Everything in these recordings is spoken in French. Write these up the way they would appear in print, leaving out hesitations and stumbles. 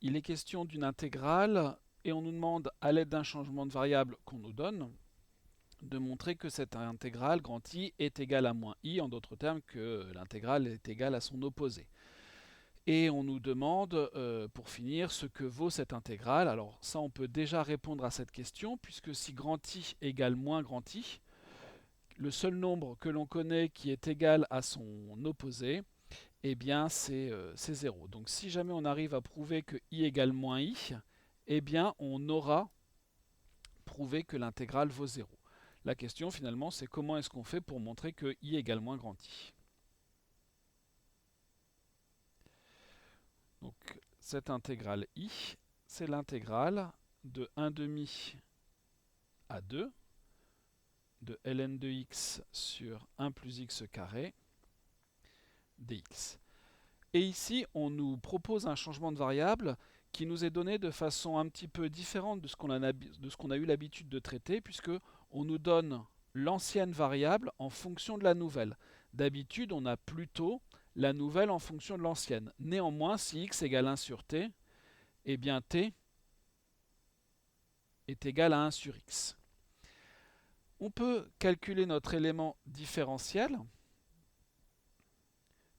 il est question d'une intégrale et on nous demande, à l'aide d'un changement de variable qu'on nous donne, de montrer que cette intégrale, grand I, est égale à moins I, en d'autres termes que l'intégrale est égale à son opposé. Et on nous demande, pour finir, ce que vaut cette intégrale. Alors ça, on peut déjà répondre à cette question, puisque si grand I égale moins grand I, le seul nombre que l'on connaît qui est égal à son opposé, eh bien c'est 0. Donc si jamais on arrive à prouver que I égale moins I, eh bien on aura prouvé que l'intégrale vaut 0. La question finalement, c'est comment est-ce qu'on fait pour montrer que I égale moins grand I. Donc cette intégrale I, c'est l'intégrale de 1 demi à 2 de ln de x sur 1 plus x carré dx. Et ici, on nous propose un changement de variable qui nous est donné de façon un petit peu différente de ce qu'on a eu l'habitude de traiter, puisque on nous donne l'ancienne variable en fonction de la nouvelle. D'habitude, on a plutôt la nouvelle en fonction de l'ancienne. Néanmoins, si x égale 1 sur t, eh bien t est égal à 1 sur x. On peut calculer notre élément différentiel.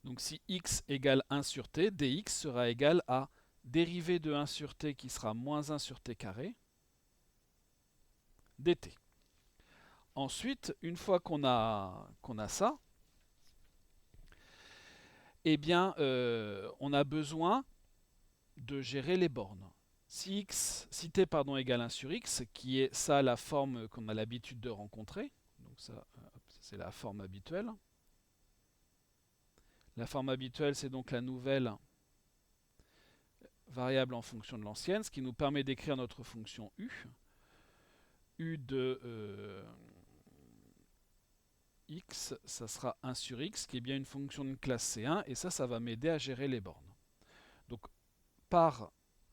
Donc si x égale 1 sur t, dx sera égal à dérivée de 1 sur t qui sera moins 1 sur t carré dt. Ensuite, une fois qu'on a ça, eh bien, on a besoin de gérer les bornes. Si t égale 1 sur x, qui est ça la forme qu'on a l'habitude de rencontrer, donc ça, c'est la forme habituelle. La forme habituelle, c'est donc la nouvelle variable en fonction de l'ancienne, ce qui nous permet d'écrire notre fonction u. U de x, ça sera 1 sur x, qui est bien une fonction de classe C1, et ça va m'aider à gérer les bornes. Donc, par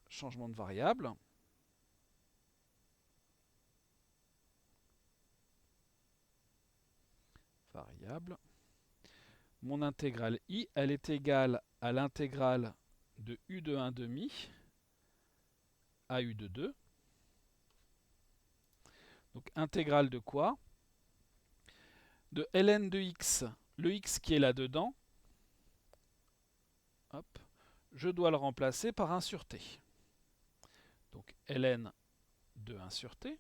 changement de variable, mon intégrale I, elle est égale à l'intégrale de u de 1 demi à u de 2. Donc, intégrale de quoi? De ln de x, le x qui est là-dedans, hop, je dois le remplacer par 1 sur t. Donc, ln de 1 sur t,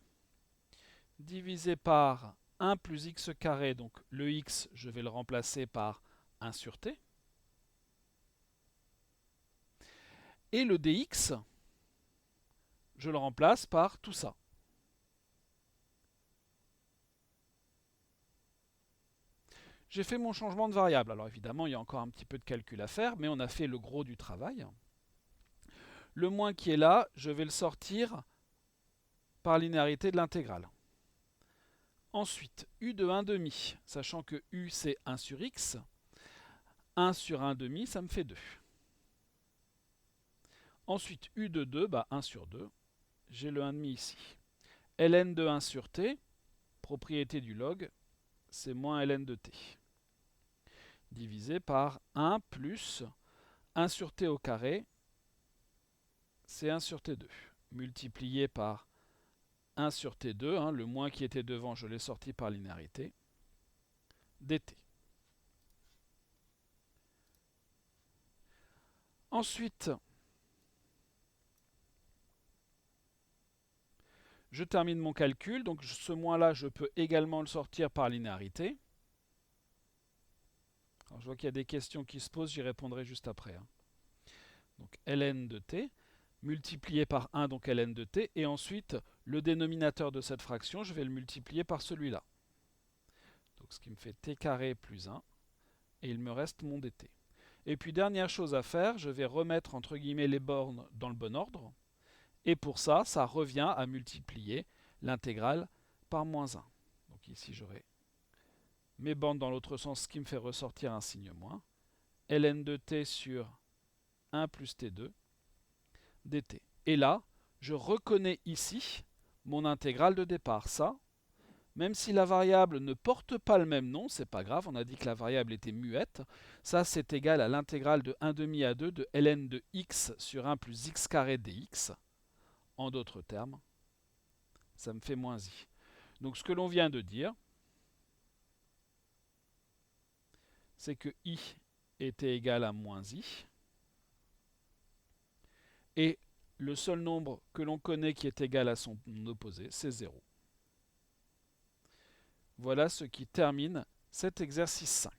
divisé par 1 plus x carré, donc le x, je vais le remplacer par 1 sur t. Et le dx, je le remplace par tout ça. J'ai fait mon changement de variable. Alors évidemment, il y a encore un petit peu de calcul à faire, mais on a fait le gros du travail. Le moins qui est là, je vais le sortir par linéarité de l'intégrale. Ensuite, u de 1 demi, sachant que u c'est 1 sur x, 1 sur 1 demi, ça me fait 2. Ensuite, u de 2, 1 sur 2, j'ai le 1 demi ici. ln de 1 sur t, propriété du log, c'est moins ln de t. Divisé par 1 plus 1 sur t au carré, c'est 1 sur t2. Multiplié par 1 sur t2, le moins qui était devant, je l'ai sorti par linéarité, dt. Ensuite, je termine mon calcul, donc ce moins-là, je peux également le sortir par linéarité. Alors, je vois qu'il y a des questions qui se posent, j'y répondrai juste après. Donc ln de t, multiplié par 1, donc ln de t, et ensuite, le dénominateur de cette fraction, je vais le multiplier par celui-là. Donc ce qui me fait t carré plus 1, et il me reste mon dt. Et puis dernière chose à faire, je vais remettre entre guillemets les bornes dans le bon ordre. Et pour ça, ça revient à multiplier l'intégrale par moins 1. Donc ici, j'aurai mes bornes dans l'autre sens, ce qui me fait ressortir un signe moins. ln de t sur 1 plus t2 dt. Et là, je reconnais ici mon intégrale de départ. Ça, Même si la variable ne porte pas le même nom, c'est pas grave, on a dit que la variable était muette. Ça, c'est égal à l'intégrale de 1 demi à 2 de ln de x sur 1 plus x carré dx. En d'autres termes, ça me fait moins i. Donc ce que l'on vient de dire, c'est que i était égal à moins i. Et le seul nombre que l'on connaît qui est égal à son opposé, c'est 0. Voilà ce qui termine cet exercice 5.